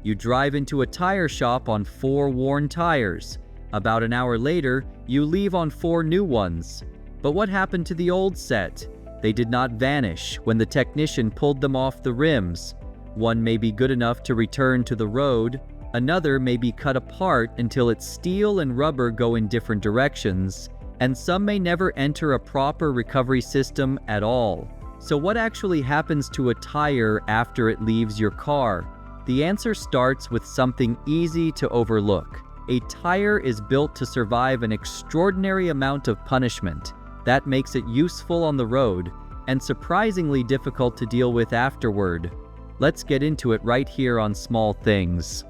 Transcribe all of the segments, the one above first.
You drive into a tire shop on 4 worn tires. About an hour later, you leave on 4 new ones. But what happened to the old set? They did not vanish when the technician pulled them off the rims. One may be good enough to return to the road, another may be cut apart until its steel and rubber go in different directions, and some may never enter a proper recovery system at all. So what actually happens to a tire after it leaves your car? The answer starts with something easy to overlook. A tire is built to survive an extraordinary amount of punishment. That makes it useful on the road, and surprisingly difficult to deal with afterward. Let's get into it right here on Small Things.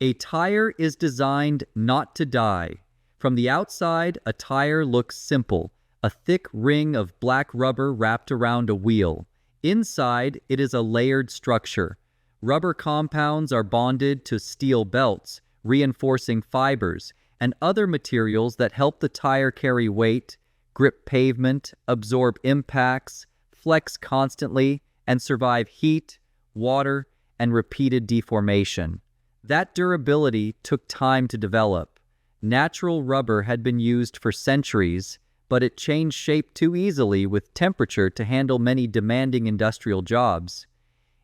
A tire is designed not to die. From the outside, a tire looks simple, a thick ring of black rubber wrapped around a wheel. Inside, it is a layered structure. Rubber compounds are bonded to steel belts, reinforcing fibers, and other materials that help the tire carry weight, grip pavement, absorb impacts, flex constantly, and survive heat, water, and repeated deformation. That durability took time to develop. Natural rubber had been used for centuries, but it changed shape too easily with temperature to handle many demanding industrial jobs.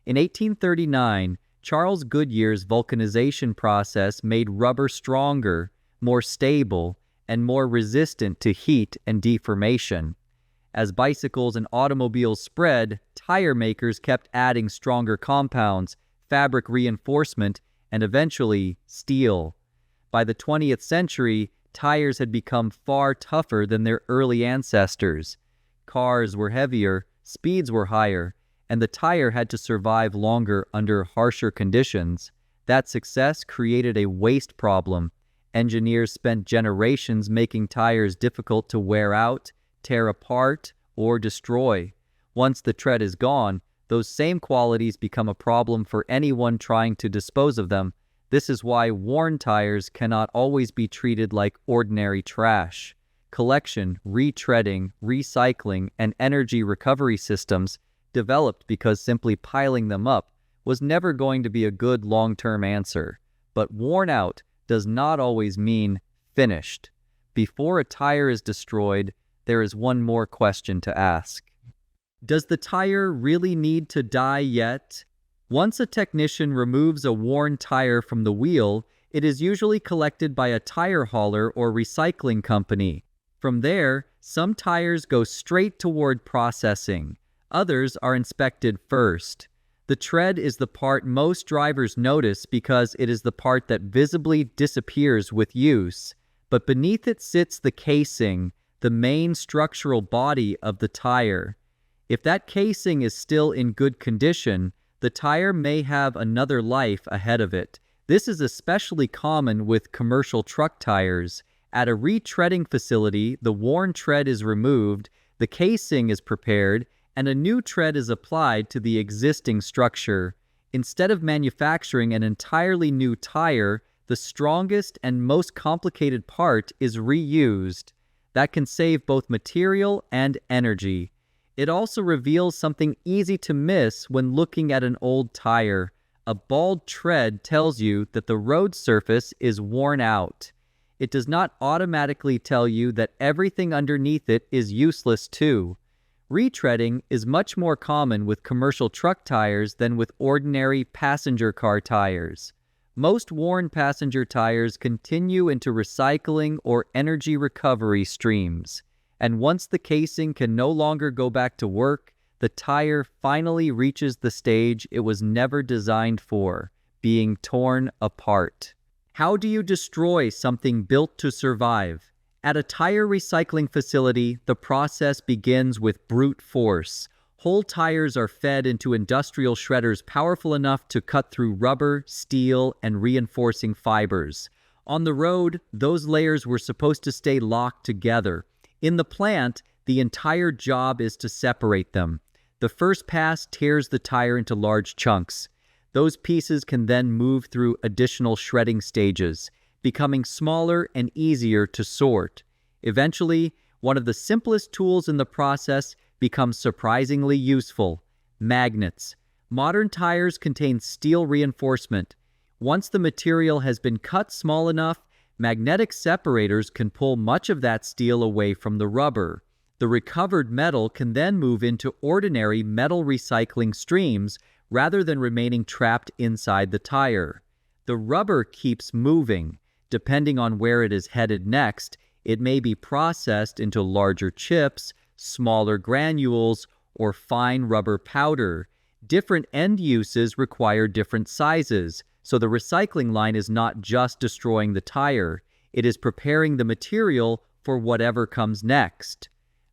In 1839, Charles Goodyear's vulcanization process made rubber stronger, more stable, and more resistant to heat and deformation. As bicycles and automobiles spread, tire makers kept adding stronger compounds, fabric reinforcement, and eventually steel. By the 20th century, tires had become far tougher than their early ancestors. Cars were heavier, speeds were higher, and the tire had to survive longer under harsher conditions. That success created a waste problem. Engineers spent generations making tires difficult to wear out, tear apart, or destroy. Once the tread is gone, those same qualities become a problem for anyone trying to dispose of them. This is why worn tires cannot always be treated like ordinary trash. Collection, retreading, recycling, and energy recovery systems, developed because simply piling them up, was never going to be a good long-term answer. But worn out does not always mean finished. Before a tire is destroyed, there is one more question to ask. Does the tire really need to die yet? Once a technician removes a worn tire from the wheel, it is usually collected by a tire hauler or recycling company. From there, some tires go straight toward processing. Others are inspected first. The tread is the part most drivers notice because it is the part that visibly disappears with use. But beneath it sits the casing, the main structural body of the tire. If that casing is still in good condition, the tire may have another life ahead of it. This is especially common with commercial truck tires. At a retreading facility, the worn tread is removed, the casing is prepared, and a new tread is applied to the existing structure. Instead of manufacturing an entirely new tire, the strongest and most complicated part is reused. That can save both material and energy. It also reveals something easy to miss when looking at an old tire. A bald tread tells you that the road surface is worn out. It does not automatically tell you that everything underneath it is useless too. Retreading is much more common with commercial truck tires than with ordinary passenger car tires. Most worn passenger tires continue into recycling or energy recovery streams. And once the casing can no longer go back to work, the tire finally reaches the stage it was never designed for, being torn apart. How do you destroy something built to survive? At a tire recycling facility, the process begins with brute force. Whole tires are fed into industrial shredders powerful enough to cut through rubber, steel, and reinforcing fibers. On the road, those layers were supposed to stay locked together. In the plant, the entire job is to separate them. The first pass tears the tire into large chunks. Those pieces can then move through additional shredding stages, becoming smaller and easier to sort. Eventually, one of the simplest tools in the process becomes surprisingly useful: magnets. Modern tires contain steel reinforcement. Once the material has been cut small enough, magnetic separators can pull much of that steel away from the rubber. The recovered metal can then move into ordinary metal recycling streams rather than remaining trapped inside the tire. The rubber keeps moving. Depending on where it is headed next, it may be processed into larger chips, smaller granules, or fine rubber powder. Different end uses require different sizes, so the recycling line is not just destroying the tire, it is preparing the material for whatever comes next.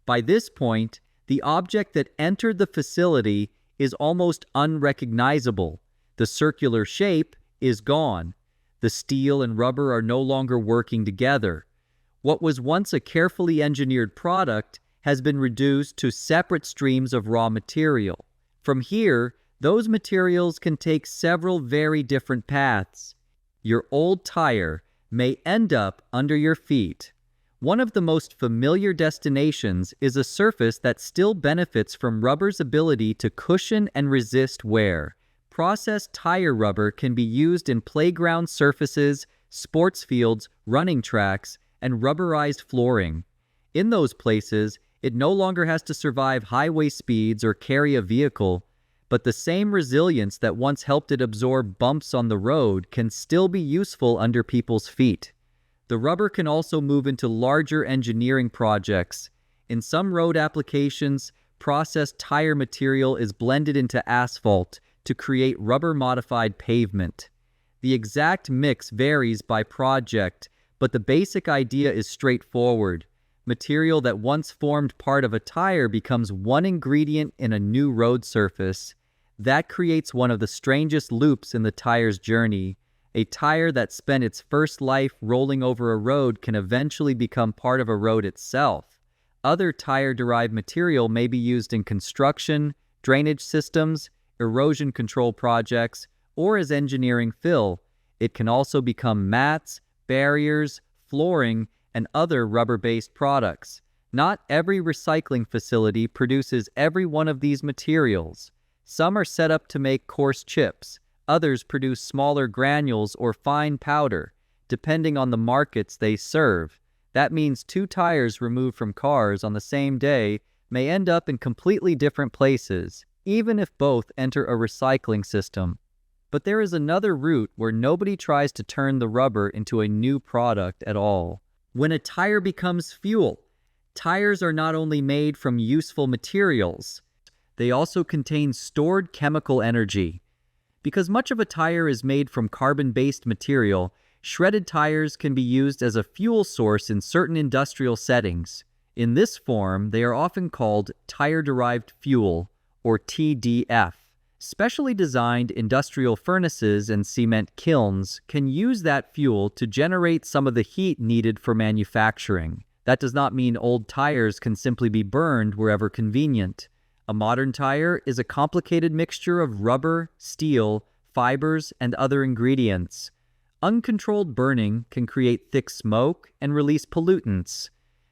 By this point, the object that entered the facility is almost unrecognizable. The circular shape is gone. The steel and rubber are no longer working together. What was once a carefully engineered product has been reduced to separate streams of raw material. From here, those materials can take several very different paths. Your old tire may end up under your feet. One of the most familiar destinations is a surface that still benefits from rubber's ability to cushion and resist wear. Processed tire rubber can be used in playground surfaces, sports fields, running tracks, and rubberized flooring. In those places, it no longer has to survive highway speeds or carry a vehicle, but the same resilience that once helped it absorb bumps on the road can still be useful under people's feet. The rubber can also move into larger engineering projects. In some road applications, processed tire material is blended into asphalt to create rubber-modified pavement. The exact mix varies by project, but the basic idea is straightforward. Material that once formed part of a tire becomes one ingredient in a new road surface. That creates one of the strangest loops in the tire's journey. A tire that spent its first life rolling over a road can eventually become part of a road itself. Other tire-derived material may be used in construction, drainage systems, erosion control projects, or as engineering fill. It can also become mats, barriers, flooring, and other rubber-based products. Not every recycling facility produces every one of these materials. Some are set up to make coarse chips. Others produce smaller granules or fine powder, depending on the markets they serve. That means two tires removed from cars on the same day may end up in completely different places, even if both enter a recycling system. But there is another route where nobody tries to turn the rubber into a new product at all. When a tire becomes fuel, tires are not only made from useful materials, they also contain stored chemical energy. Because much of a tire is made from carbon-based material, shredded tires can be used as a fuel source in certain industrial settings. In this form, they are often called tire-derived fuel, or TDF. Specially designed industrial furnaces and cement kilns can use that fuel to generate some of the heat needed for manufacturing. That does not mean old tires can simply be burned wherever convenient. A modern tire is a complicated mixture of rubber, steel, fibers, and other ingredients. Uncontrolled burning can create thick smoke and release pollutants.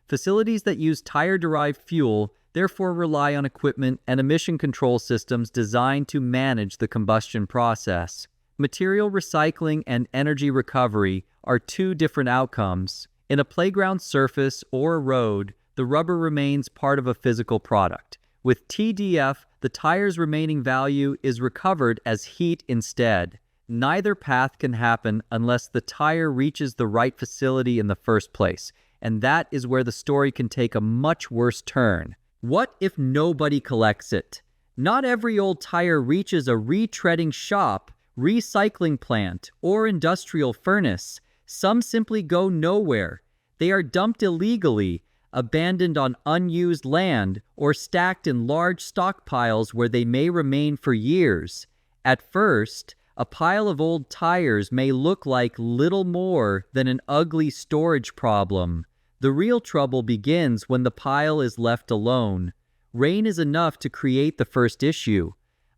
Facilities that use tire-derived fuel therefore rely on equipment and emission control systems designed to manage the combustion process. Material recycling and energy recovery are two different outcomes. In a playground surface or a road, the rubber remains part of a physical product. With TDF, the tire's remaining value is recovered as heat instead. Neither path can happen unless the tire reaches the right facility in the first place, and that is where the story can take a much worse turn. What if nobody collects it? Not every old tire reaches a retreading shop, recycling plant, or industrial furnace. Some simply go nowhere. They are dumped illegally, abandoned on unused land, or stacked in large stockpiles where they may remain for years. At first, a pile of old tires may look like little more than an ugly storage problem. The real trouble begins when the pile is left alone. Rain is enough to create the first issue.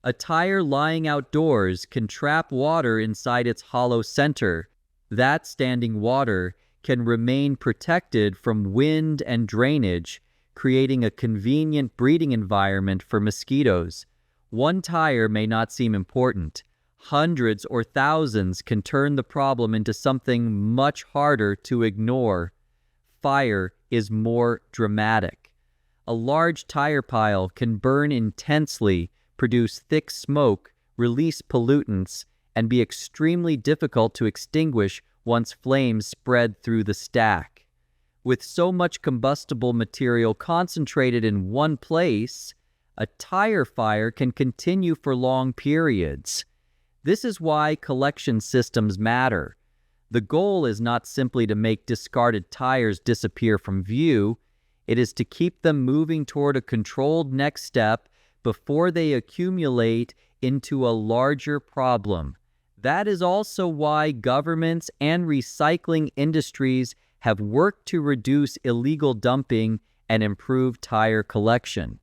A tire lying outdoors can trap water inside its hollow center. That standing water can remain protected from wind and drainage, creating a convenient breeding environment for mosquitoes. One tire may not seem important. Hundreds or thousands can turn the problem into something much harder to ignore. Fire is more dramatic. A large tire pile can burn intensely, produce thick smoke, release pollutants, and be extremely difficult to extinguish once flames spread through the stack. With so much combustible material concentrated in one place, a tire fire can continue for long periods. This is why collection systems matter. The goal is not simply to make discarded tires disappear from view. It is to keep them moving toward a controlled next step before they accumulate into a larger problem. That is also why governments and recycling industries have worked to reduce illegal dumping and improve tire collection.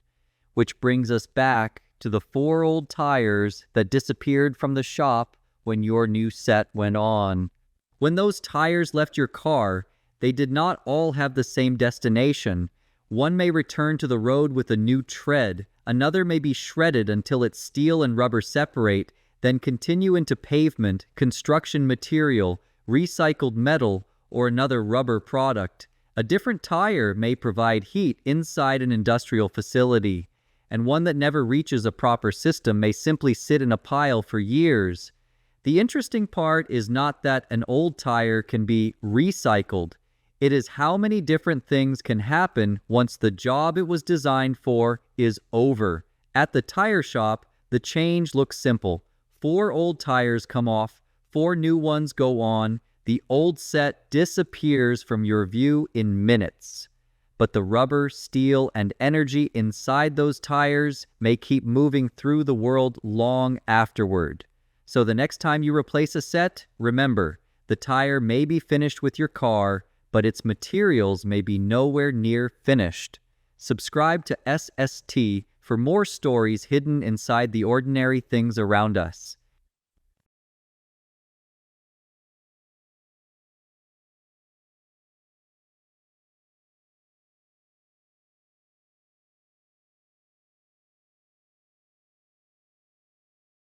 Which brings us back to the 4 old tires that disappeared from the shop when your new set went on. When those tires left your car, they did not all have the same destination. One may return to the road with a new tread, another may be shredded until its steel and rubber separate, then continue into pavement, construction material, recycled metal, or another rubber product. A different tire may provide heat inside an industrial facility, and one that never reaches a proper system may simply sit in a pile for years. The interesting part is not that an old tire can be recycled. It is how many different things can happen once the job it was designed for is over. At the tire shop, the change looks simple. 4 old tires come off, 4 new ones go on. The old set disappears from your view in minutes. But the rubber, steel, and energy inside those tires may keep moving through the world long afterward. So the next time you replace a set, remember, the tire may be finished with your car, but its materials may be nowhere near finished. Subscribe to SST for more stories hidden inside the ordinary things around us.